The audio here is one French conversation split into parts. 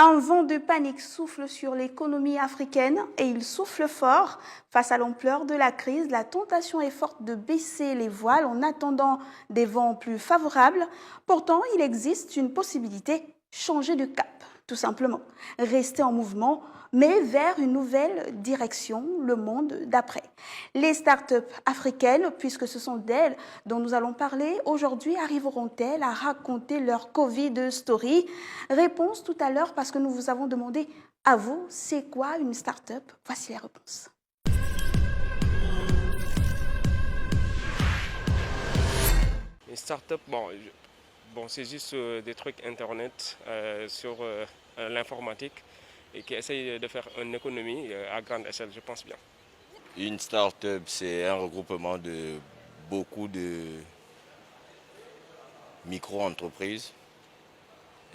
Un vent de panique souffle sur l'économie africaine et il souffle fort. Face à l'ampleur de la crise, la tentation est forte de baisser les voiles en attendant des vents plus favorables. Pourtant, il existe une possibilité, changer de cap, tout simplement. Rester en mouvement, mais vers une nouvelle direction, le monde d'après. Les startups africaines, puisque ce sont d'elles dont nous allons parler aujourd'hui, arriveront-elles à raconter leur Covid story? Réponse tout à l'heure parce que nous vous avons demandé à vous, c'est quoi une start-up? Voici les réponses. Une start-up, c'est juste des trucs internet sur l'informatique et qui essayent de faire une économie à grande échelle, je pense bien. Une start-up, c'est un regroupement de beaucoup de micro-entreprises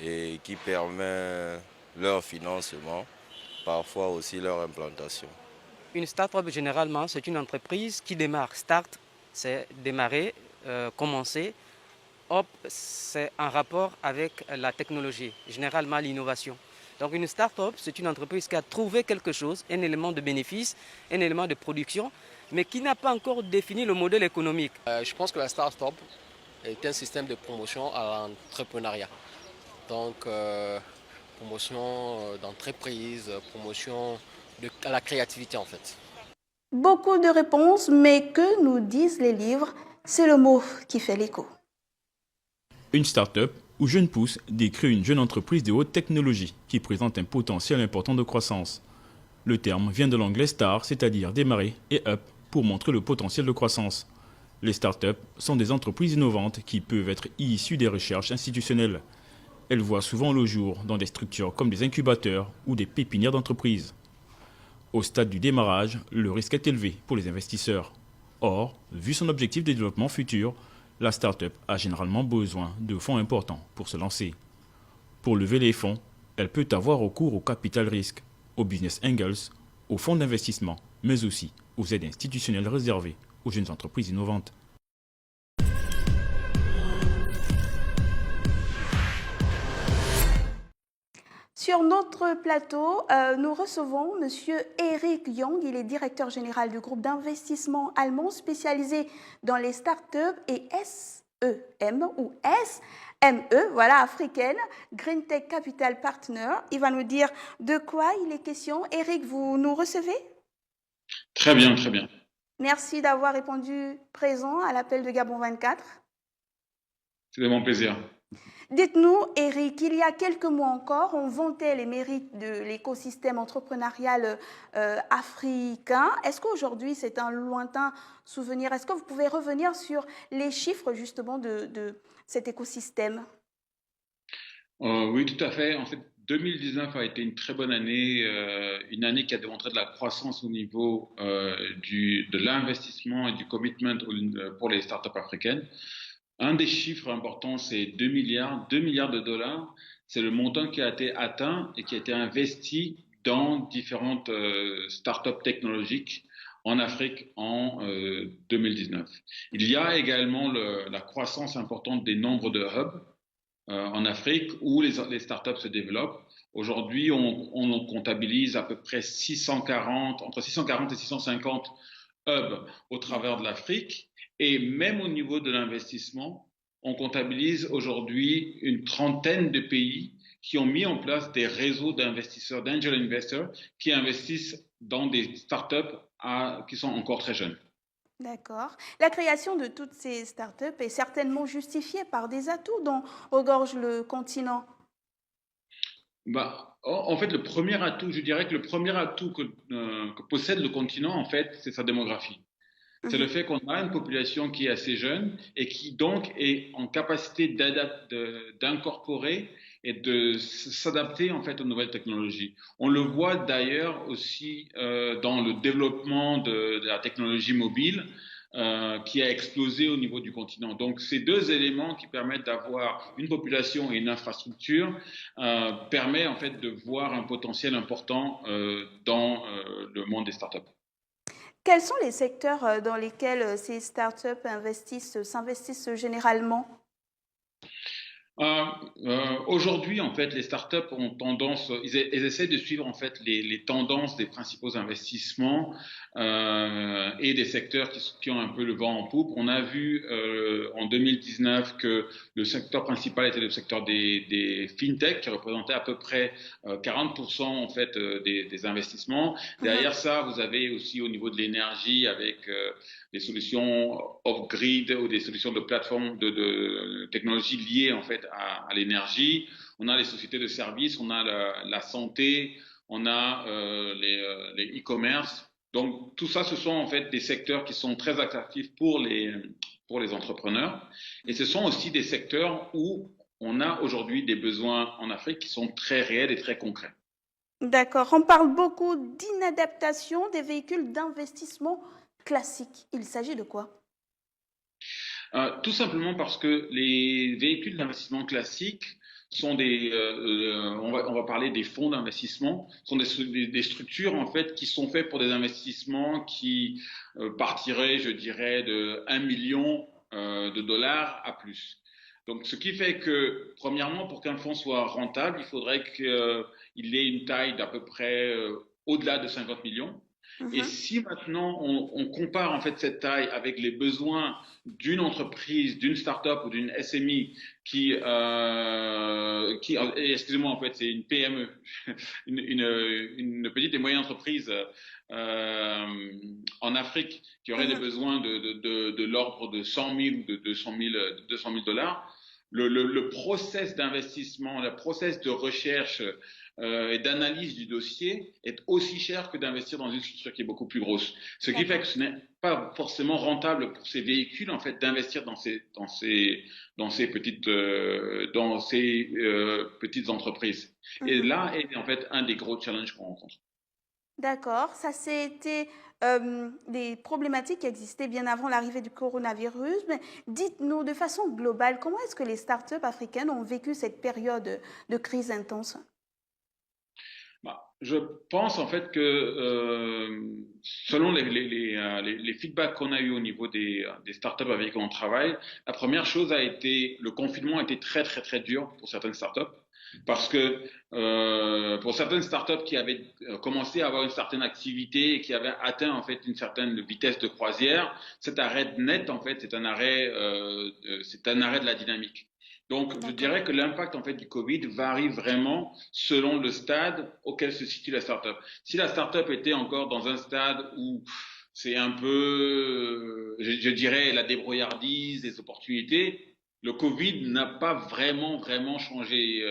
et qui permet leur financement, parfois aussi leur implantation. Une start-up, généralement, c'est une entreprise qui démarre. Start, c'est démarrer, commencer. Up, c'est en rapport avec la technologie, généralement l'innovation. Donc une start-up, c'est une entreprise qui a trouvé quelque chose, un élément de bénéfice, un élément de production, mais qui n'a pas encore défini le modèle économique. Je pense que la start-up est un système de promotion à l'entrepreneuriat. Donc, promotion d'entreprise, promotion à la créativité en fait. Beaucoup de réponses, mais que nous disent les livres? C'est le mot qui fait l'écho. Une start-up ou jeune pousse décrit une jeune entreprise de haute technologie qui présente un potentiel important de croissance. Le terme vient de l'anglais star, c'est-à-dire démarrer, et up pour montrer le potentiel de croissance. Les start-up sont des entreprises innovantes qui peuvent être issues des recherches institutionnelles. Elles voient souvent le jour dans des structures comme des incubateurs ou des pépinières d'entreprises. Au stade du démarrage, le risque est élevé pour les investisseurs. Or, vu son objectif de développement futur, la start-up a généralement besoin de fonds importants pour se lancer. Pour lever les fonds, elle peut avoir recours au capital risque, aux business angels, aux fonds d'investissement, mais aussi aux aides institutionnelles réservées aux jeunes entreprises innovantes. Sur notre plateau, nous recevons M. Eric Young. Il est directeur général du groupe d'investissement allemand spécialisé dans les startups et SEM ou SME, voilà, africaine, Green Tech Capital Partner. Il va nous dire de quoi il est question. Eric, vous nous recevez? Très bien, très bien. Merci d'avoir répondu présent à l'appel de Gabon 24. C'est de mon plaisir. Dites-nous, Eric, il y a quelques mois encore, on vantait les mérites de l'écosystème entrepreneurial africain. Est-ce qu'aujourd'hui, c'est un lointain souvenir? Est-ce que vous pouvez revenir sur les chiffres justement de cet écosystème? Oui, tout à fait. En fait, 2019 a été une très bonne année, une année qui a démontré de la croissance au niveau de l'investissement et du commitment pour les startups africaines. Un des chiffres importants, c'est 2 milliards de dollars. C'est le montant qui a été atteint et qui a été investi dans différentes startups technologiques en Afrique en 2019. Il y a également la croissance importante des nombres de hubs en Afrique où les startups se développent. Aujourd'hui, on comptabilise à peu près entre 640 et 650 hubs au travers de l'Afrique. Et même au niveau de l'investissement, on comptabilise aujourd'hui une trentaine de pays qui ont mis en place des réseaux d'investisseurs, d'angel investors, qui investissent dans des startups qui sont encore très jeunes. D'accord. La création de toutes ces startups est certainement justifiée par des atouts dont regorge le continent. En fait, je dirais que le premier atout que possède le continent, en fait, c'est sa démographie. C'est le fait qu'on a une population qui est assez jeune et qui donc est en capacité d'incorporer et de s'adapter en fait aux nouvelles technologies. On le voit d'ailleurs aussi dans le développement de la technologie mobile qui a explosé au niveau du continent. Donc ces deux éléments qui permettent d'avoir une population et une infrastructure permet en fait de voir un potentiel important dans le monde des startups. Quels sont les secteurs dans lesquels ces startups s'investissent généralement? Aujourd'hui, en fait, les startups ont tendance, ils essaient de suivre en fait les tendances des principaux investissements et des secteurs qui ont un peu le vent en poupe. On a vu en 2019 que le secteur principal était le secteur des fintech, qui représentait à peu près 40% en fait des investissements. Mhm. Derrière ça, vous avez aussi au niveau de l'énergie avec des solutions off-grid ou des solutions de plateforme de technologie liées en fait à l'énergie. On a les sociétés de services, on a la santé, on a les e-commerce. Donc tout ça, ce sont en fait des secteurs qui sont très attractifs pour les entrepreneurs. Et ce sont aussi des secteurs où on a aujourd'hui des besoins en Afrique qui sont très réels et très concrets. D'accord. On parle beaucoup d'inadaptation des véhicules d'investissement classiques. Il s'agit de quoi? Tout simplement parce que les véhicules d'investissement classiques sont on va parler des fonds d'investissement, sont des structures en fait qui sont faites pour des investissements qui partiraient, je dirais, de 1 million de dollars à plus. Donc, ce qui fait que, premièrement, pour qu'un fonds soit rentable, il faudrait qu'il ait une taille d'à peu près au-delà de 50 millions. Et Mhm. si maintenant on compare en fait cette taille avec les besoins d'une entreprise, d'une start-up ou d'une SMI excusez-moi en fait c'est une PME, une petite et moyenne entreprise en Afrique qui aurait des Mhm. besoins de l'ordre de 100 000 ou de 200 000 dollars, le process d'investissement, le process de recherche et d'analyse du dossier est aussi cher que d'investir dans une structure qui est beaucoup plus grosse. Ce qui fait D'accord. que ce n'est pas forcément rentable pour ces véhicules en fait d'investir dans ces petites entreprises. Et Mhm. là est en fait un des gros challenges qu'on rencontre. D'accord. Ça, c'était des problématiques qui existaient bien avant l'arrivée du coronavirus. Mais dites-nous de façon globale, comment est-ce que les startups africaines ont vécu cette période de crise intense? Bah, je pense en fait que selon les feedbacks qu'on a eu au niveau des startups avec qui on travaille, la première chose a été le confinement a été très très très dur pour certaines startups parce que pour certaines startups qui avaient commencé à avoir une certaine activité et qui avaient atteint en fait une certaine vitesse de croisière, cet arrêt net en fait c'est un arrêt de la dynamique. Donc, je D'accord. dirais que l'impact en fait du Covid varie vraiment selon le stade auquel se situe la startup. Si la startup était encore dans un stade où c'est un peu, je dirais, la débrouillardise, les opportunités, le Covid n'a pas vraiment changé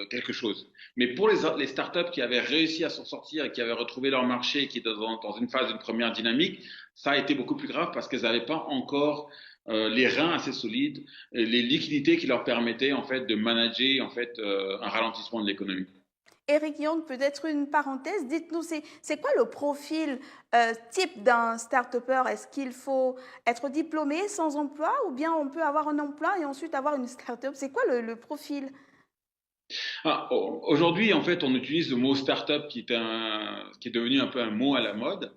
quelque chose. Mais pour les startups qui avaient réussi à s'en sortir et qui avaient retrouvé leur marché, qui étaient dans une phase d'une première dynamique, ça a été beaucoup plus grave parce qu'elles n'avaient pas encore les reins assez solides, les liquidités qui leur permettaient en fait de manager en fait un ralentissement de l'économie. Eric Young, peut-être une parenthèse. Dites-nous, c'est quoi le profil type d'un start-upper? Est-ce qu'il faut être diplômé sans emploi ou bien on peut avoir un emploi et ensuite avoir une start-up? C'est quoi le profil? Aujourd'hui, en fait, on utilise le mot startup qui est devenu un peu un mot à la mode.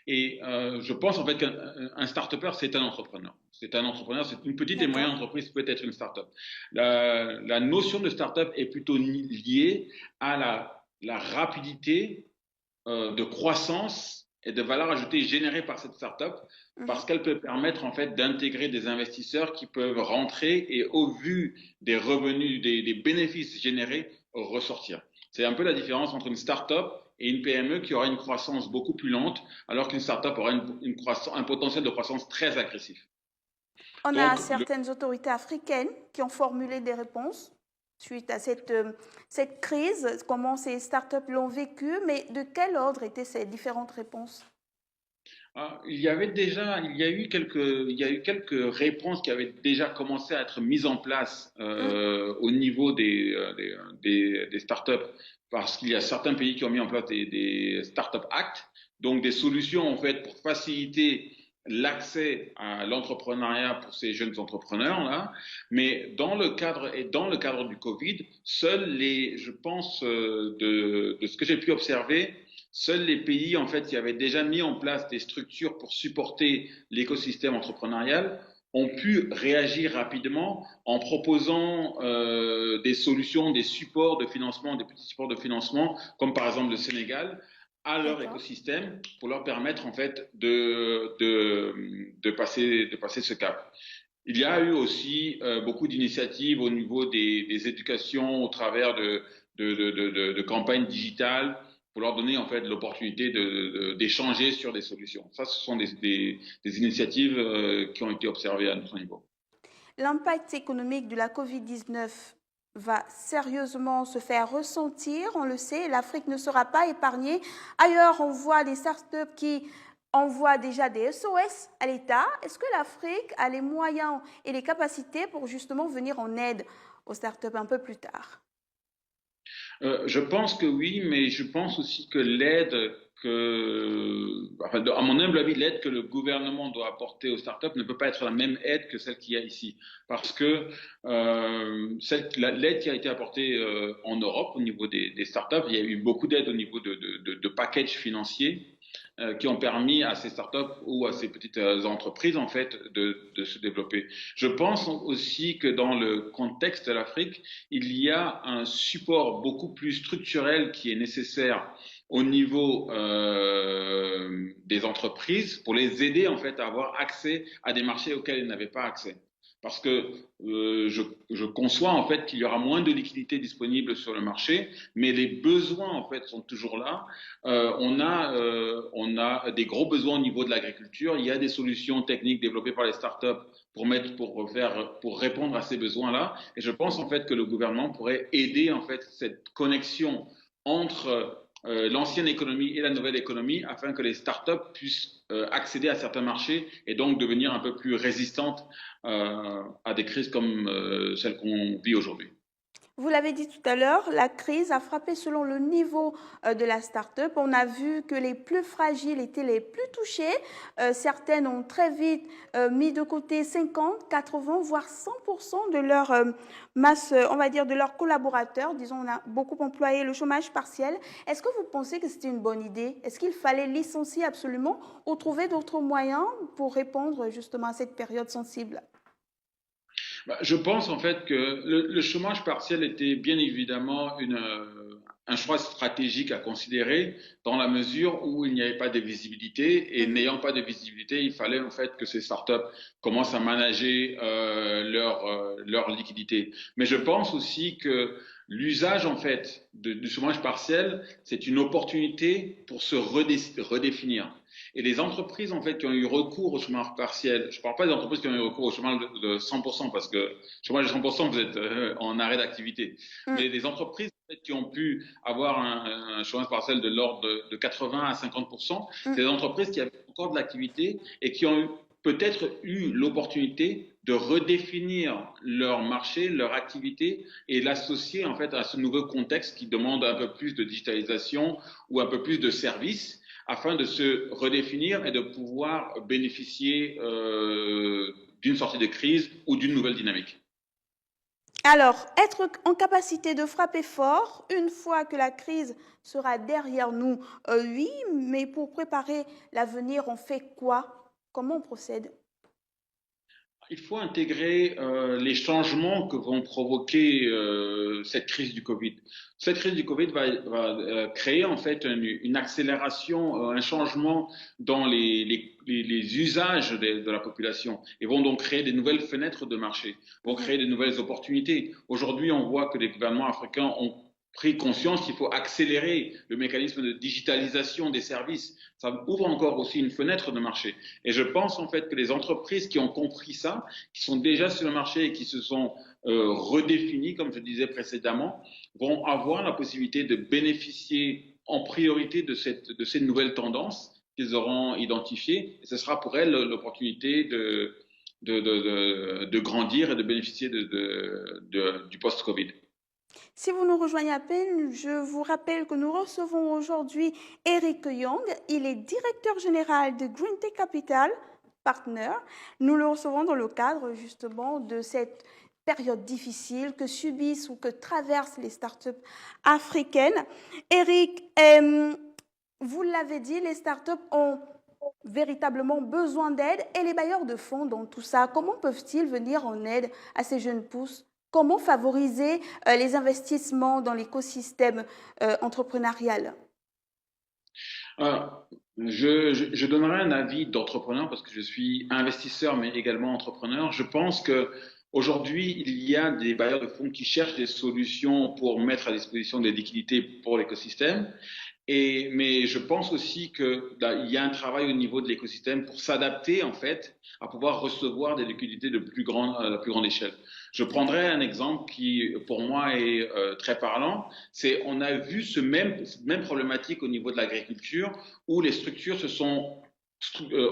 Et je pense en fait qu'un start-upper, c'est un entrepreneur. C'est un entrepreneur, c'est une petite et moyenne D'accord. entreprise peut être une start-up. La notion de start-up est plutôt liée à la rapidité de croissance et de valeur ajoutée générée par cette startup parce Mhm. qu'elle peut permettre en fait d'intégrer des investisseurs qui peuvent rentrer et au vu des revenus, des bénéfices générés, ressortir. C'est un peu la différence entre une startup et une PME qui aura une croissance beaucoup plus lente alors qu'une startup aura un potentiel de croissance très agressif. On a Donc, certaines autorités africaines qui ont formulé des réponses suite à cette crise, comment ces startups l'ont vécu, mais de quel ordre étaient ces différentes réponses? Il y a eu quelques réponses qui avaient déjà commencé à être mises en place Mhm. au niveau des startups, parce qu'il y a certains pays qui ont mis en place des Startup Act, donc des solutions en fait pour faciliter l'accès à l'entrepreneuriat pour ces jeunes entrepreneurs là. Mais dans le cadre du Covid, je pense, de ce que j'ai pu observer, seuls les pays en fait qui avaient déjà mis en place des structures pour supporter l'écosystème entrepreneurial ont pu réagir rapidement en proposant des solutions, des supports de financement, des petits supports de financement, comme par exemple le Sénégal, à leur écosystème pour leur permettre en fait de passer ce cap. Il y a eu aussi beaucoup d'initiatives au niveau des éducations au travers de campagnes digitales pour leur donner en fait l'opportunité d'échanger sur des solutions. Ça, ce sont des initiatives qui ont été observées à notre niveau. L'impact économique de la Covid-19 va sérieusement se faire ressentir, on le sait, l'Afrique ne sera pas épargnée. Ailleurs, on voit des startups qui envoient déjà des SOS à l'État. Est-ce que l'Afrique a les moyens et les capacités pour justement venir en aide aux startups un peu plus tard? Je pense que oui, mais je pense aussi que à mon humble avis, l'aide que le gouvernement doit apporter aux startups ne peut pas être la même aide que celle qu'il y a ici. Parce que l'aide qui a été apportée en Europe au niveau des startups, il y a eu beaucoup d'aide au niveau de packages financiers qui ont permis à ces startups ou à ces petites entreprises en fait de se développer. Je pense aussi que dans le contexte de l'Afrique, il y a un support beaucoup plus structurel qui est nécessaire au niveau des entreprises pour les aider en fait à avoir accès à des marchés auxquels ils n'avaient pas accès. Parce que je conçois en fait qu'il y aura moins de liquidités disponibles sur le marché, mais les besoins en fait sont toujours là. On a des gros besoins au niveau de l'agriculture. Il y a des solutions techniques développées par les startups pour répondre à ces besoins-là. Et je pense en fait que le gouvernement pourrait aider en fait cette connexion entre l'ancienne économie et la nouvelle économie afin que les startups puissent accéder à certains marchés et donc devenir un peu plus résistantes à des crises comme celle qu'on vit aujourd'hui. Vous l'avez dit tout à l'heure, la crise a frappé selon le niveau de la start-up. On a vu que les plus fragiles étaient les plus touchés. Certaines ont très vite mis de côté 50, 80, voire 100% de leur masse, on va dire, de leurs collaborateurs. Disons, on a beaucoup employé le chômage partiel. Est-ce que vous pensez que c'était une bonne idée? Est-ce qu'il fallait licencier absolument ou trouver d'autres moyens pour répondre justement à cette période sensible? Je pense en fait que le chômage partiel était bien évidemment un choix stratégique à considérer dans la mesure où il n'y avait pas de visibilité et n'ayant pas de visibilité, il fallait en fait que ces startups commencent à manager leur liquidité. Mais je pense aussi que l'usage en fait du chômage partiel, c'est une opportunité pour se redéfinir. Et les entreprises en fait qui ont eu recours au chômage partiel, je ne parle pas des entreprises qui ont eu recours au chômage de 100% parce que chômage de 100% vous êtes en arrêt d'activité, mais les entreprises en fait, qui ont pu avoir un chômage partiel de l'ordre de 80 à 50%, c'est des entreprises qui avaient encore de l'activité et qui ont peut-être eu l'opportunité de redéfinir leur marché, leur activité et l'associer en fait à ce nouveau contexte qui demande un peu plus de digitalisation ou un peu plus de services afin de se redéfinir et de pouvoir bénéficier d'une sortie de crise ou d'une nouvelle dynamique. Alors, être en capacité de frapper fort une fois que la crise sera derrière nous, oui, mais pour préparer l'avenir, on fait quoi? Comment on procède? Il faut intégrer les changements que vont provoquer cette crise du Covid. Cette crise du Covid va créer en fait une accélération, un changement dans les usages de la population et vont donc créer des nouvelles fenêtres de marché, vont créer de nouvelles opportunités. Aujourd'hui, on voit que les gouvernements africains ont pris conscience qu'il faut accélérer le mécanisme de digitalisation des services. Ça ouvre encore aussi une fenêtre de marché. Et je pense en fait que les entreprises qui ont compris ça, qui sont déjà sur le marché et qui se sont redéfinies, comme je disais précédemment, vont avoir la possibilité de bénéficier en priorité de ces nouvelles tendances qu'ils auront identifiées. Et ce sera pour elles l'opportunité de grandir et de bénéficier du post-Covid. Si vous nous rejoignez à peine, je vous rappelle que nous recevons aujourd'hui Eric Young. Il est directeur général de Green Tech Capital Partner. Nous le recevons dans le cadre justement de cette période difficile que subissent ou que traversent les startups africaines. Eric, vous l'avez dit, les startups ont véritablement besoin d'aide et les bailleurs de fonds dans tout ça, comment peuvent-ils venir en aide à ces jeunes pousses? Comment favoriser les investissements dans l'écosystème entrepreneurial? Euh, je donnerai un avis d'entrepreneur parce que je suis investisseur mais également entrepreneur. Je pense que aujourd'hui, il y a des bailleurs de fonds qui cherchent des solutions pour mettre à disposition des liquidités pour l'écosystème. Mais je pense aussi qu'il y a un travail au niveau de l'écosystème pour s'adapter en fait à pouvoir recevoir des liquidités à la plus grande échelle. Je prendrai un exemple qui pour moi est très parlant. C'est on a vu cette même problématique au niveau de l'agriculture où les structures se sont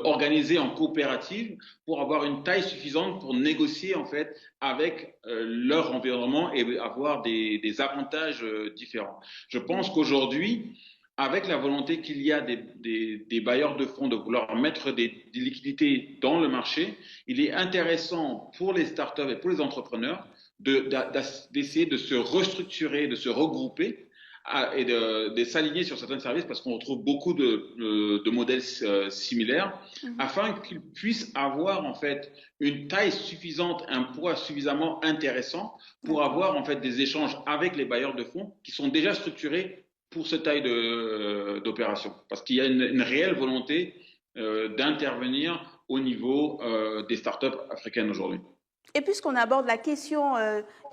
organisées en coopérative pour avoir une taille suffisante pour négocier en fait avec leur environnement et avoir des avantages différents. Je pense qu'aujourd'hui avec la volonté qu'il y a des bailleurs de fonds de vouloir mettre des liquidités dans le marché, il est intéressant pour les startups et pour les entrepreneurs d'essayer de se restructurer, de se regrouper et de s'aligner sur certains services parce qu'on retrouve beaucoup de modèles similaires afin qu'ils puissent avoir en fait une taille suffisante, un poids suffisamment intéressant pour avoir en fait des échanges avec les bailleurs de fonds qui sont déjà structurés pour cette taille d'opération. Parce qu'il y a une réelle volonté d'intervenir au niveau des startups africaines aujourd'hui. Et puisqu'on aborde la question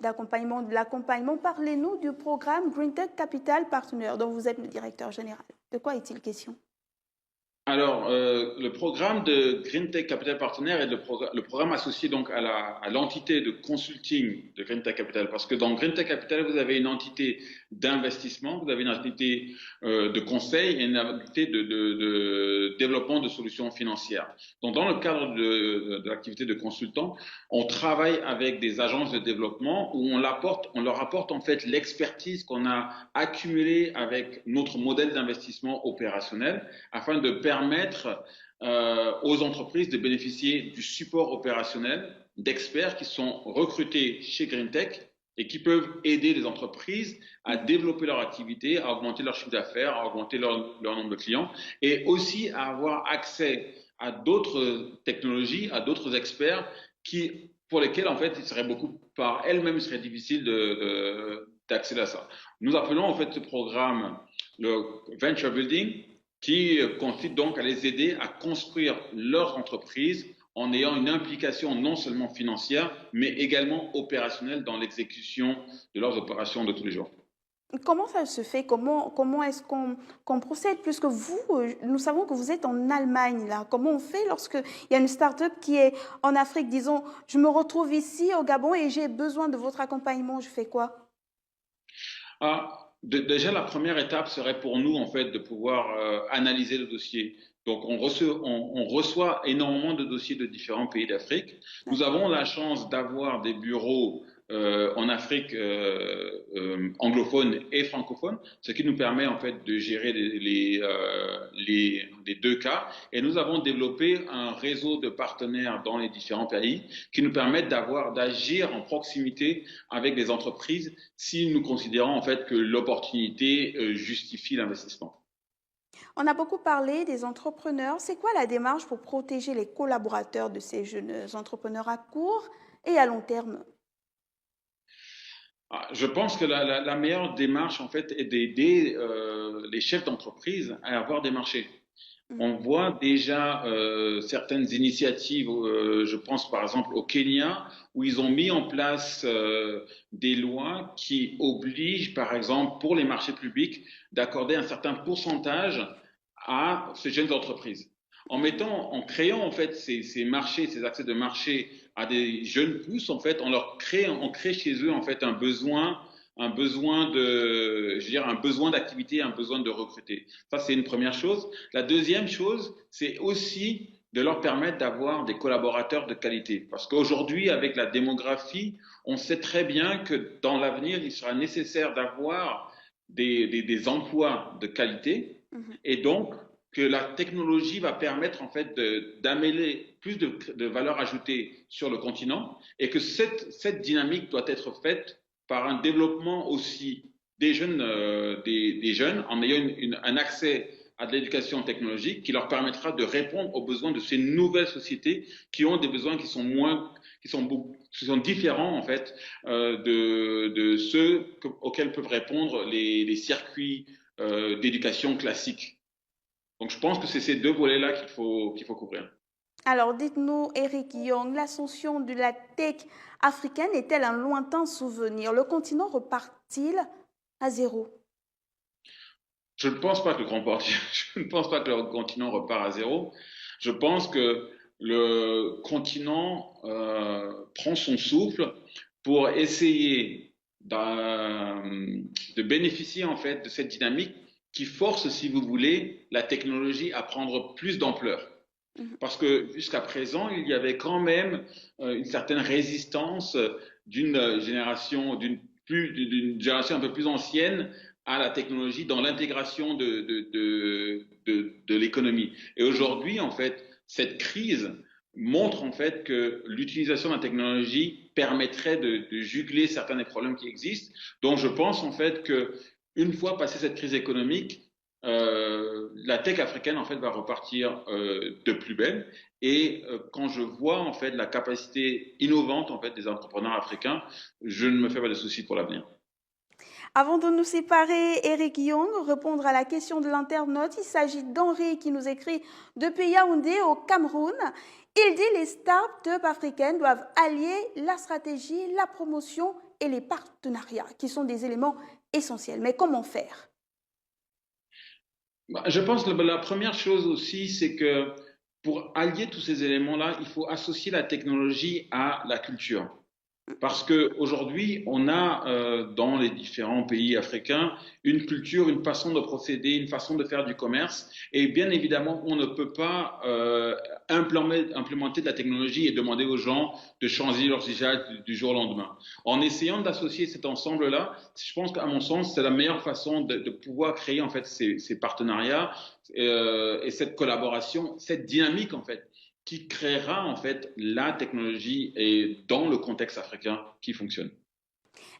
d'accompagnement, de l'accompagnement, parlez-nous du programme Green Tech Capital Partner dont vous êtes le directeur général. De quoi est-il question? Alors, le programme de Green Tech Capital Partner est le programme associé donc à l'entité de consulting de Green Tech Capital. Parce que dans Green Tech Capital, vous avez une entité d'investissement, vous avez une entité de conseil et une entité de développement de solutions financières. Donc, dans le cadre de l'activité de consultant, on travaille avec des agences de développement où on leur apporte en fait l'expertise qu'on a accumulée avec notre modèle d'investissement opérationnel afin de permettre aux entreprises de bénéficier du support opérationnel d'experts qui sont recrutés chez GreenTech et qui peuvent aider les entreprises à développer leur activité, à augmenter leur chiffre d'affaires, à augmenter leur nombre de clients et aussi à avoir accès à d'autres technologies, à d'autres experts pour lesquels en fait il serait par elles-mêmes il serait difficile d'accéder à ça. Nous appelons en fait ce programme le Venture Building qui consiste donc à les aider à construire leur entreprise en ayant une implication non seulement financière, mais également opérationnelle dans l'exécution de leurs opérations de tous les jours. Comment ça se fait? Comment est-ce qu'on procède? Puisque nous savons que vous êtes en Allemagne, là. Comment on fait lorsqu'il y a une start-up qui est en Afrique? Disons, je me retrouve ici au Gabon et j'ai besoin de votre accompagnement. Je fais quoi? Déjà, la première étape serait pour nous, en fait, de pouvoir analyser le dossier. Donc, on reçoit énormément de dossiers de différents pays d'Afrique. Nous avons la chance d'avoir des bureaux en Afrique anglophone et francophone, ce qui nous permet en fait de gérer les deux cas. Et nous avons développé un réseau de partenaires dans les différents pays qui nous permettent d'agir en proximité avec des entreprises si nous considérons en fait que l'opportunité justifie l'investissement. On a beaucoup parlé des entrepreneurs. C'est quoi la démarche pour protéger les collaborateurs de ces jeunes entrepreneurs à court et à long terme? Je pense que la meilleure démarche, en fait, est d'aider les chefs d'entreprise à avoir des marchés. On voit déjà certaines initiatives, je pense par exemple au Kenya, où ils ont mis en place des lois qui obligent, par exemple, pour les marchés publics, d'accorder un certain pourcentage à ces jeunes entreprises. En créant en fait ces marchés, ces accès de marché à des jeunes pousses, en fait, on crée chez eux en fait un besoin d'activité, un besoin de recruter. Ça, c'est une première chose. La deuxième chose, c'est aussi de leur permettre d'avoir des collaborateurs de qualité. Parce qu'aujourd'hui, avec la démographie, on sait très bien que dans l'avenir, il sera nécessaire d'avoir des emplois de qualité et donc que la technologie va permettre en fait d'améliorer plus de valeur ajoutée sur le continent et que cette dynamique doit être faite par un développement aussi des jeunes en ayant un accès à de l'éducation technologique qui leur permettra de répondre aux besoins de ces nouvelles sociétés qui ont des besoins qui sont différents en fait de ceux auxquels peuvent répondre les circuits d'éducation classiques. Donc je pense que c'est ces deux volets-là qu'il faut couvrir. Alors, dites-nous, Eric Young, l'ascension de la tech africaine est-elle un lointain souvenir? Le continent repart-il à zéro? Je ne pense pas que le continent repart à zéro. Je pense que le continent prend son souffle pour essayer de bénéficier en fait de cette dynamique qui force, si vous voulez, la technologie à prendre plus d'ampleur. Parce que jusqu'à présent, il y avait quand même une certaine résistance d'une génération un peu plus ancienne à la technologie dans l'intégration de l'économie. Et aujourd'hui, en fait, cette crise montre en fait que l'utilisation de la technologie permettrait de juguler certains des problèmes qui existent. Donc, je pense en fait que une fois passée cette crise économique, la tech africaine en fait va repartir de plus belle. Et quand je vois en fait la capacité innovante en fait des entrepreneurs africains, je ne me fais pas de soucis pour l'avenir. Avant de nous séparer, Eric Young, répondre à la question de l'internaute, il s'agit d'Henri qui nous écrit depuis Yaoundé au Cameroun. Il dit les startups africaines doivent allier la stratégie, la promotion et les partenariats, qui sont des éléments essentiels. Mais comment faire? Je pense que la première chose aussi, c'est que pour allier tous ces éléments-là, il faut associer la technologie à la culture. Parce qu'aujourd'hui, on a dans les différents pays africains une culture, une façon de procéder, une façon de faire du commerce. Et bien évidemment, on ne peut pas implémenter de la technologie et demander aux gens de changer leur usage du jour au lendemain. En essayant d'associer cet ensemble-là, je pense qu'à mon sens, c'est la meilleure façon de pouvoir créer en fait ces partenariats et cette collaboration, cette dynamique en fait, qui créera en fait la technologie et dans le contexte africain qui fonctionne.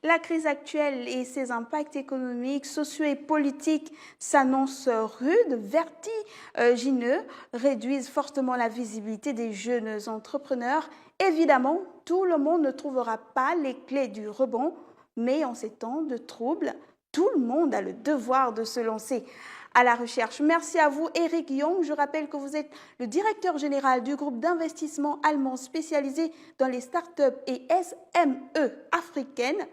La crise actuelle et ses impacts économiques, sociaux et politiques s'annoncent rudes, vertigineux, réduisent fortement la visibilité des jeunes entrepreneurs. Évidemment, tout le monde ne trouvera pas les clés du rebond, mais en ces temps de troubles, tout le monde a le devoir de se lancer à la recherche. Merci à vous, Eric Young. Je rappelle que vous êtes le directeur général du groupe d'investissement allemand spécialisé dans les startups et SME africaines,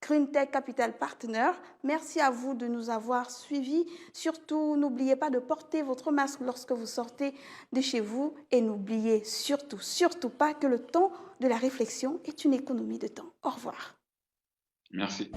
GreenTech Capital Partner. Merci à vous de nous avoir suivis. Surtout, n'oubliez pas de porter votre masque lorsque vous sortez de chez vous et n'oubliez surtout pas que le temps de la réflexion est une économie de temps. Au revoir. Merci.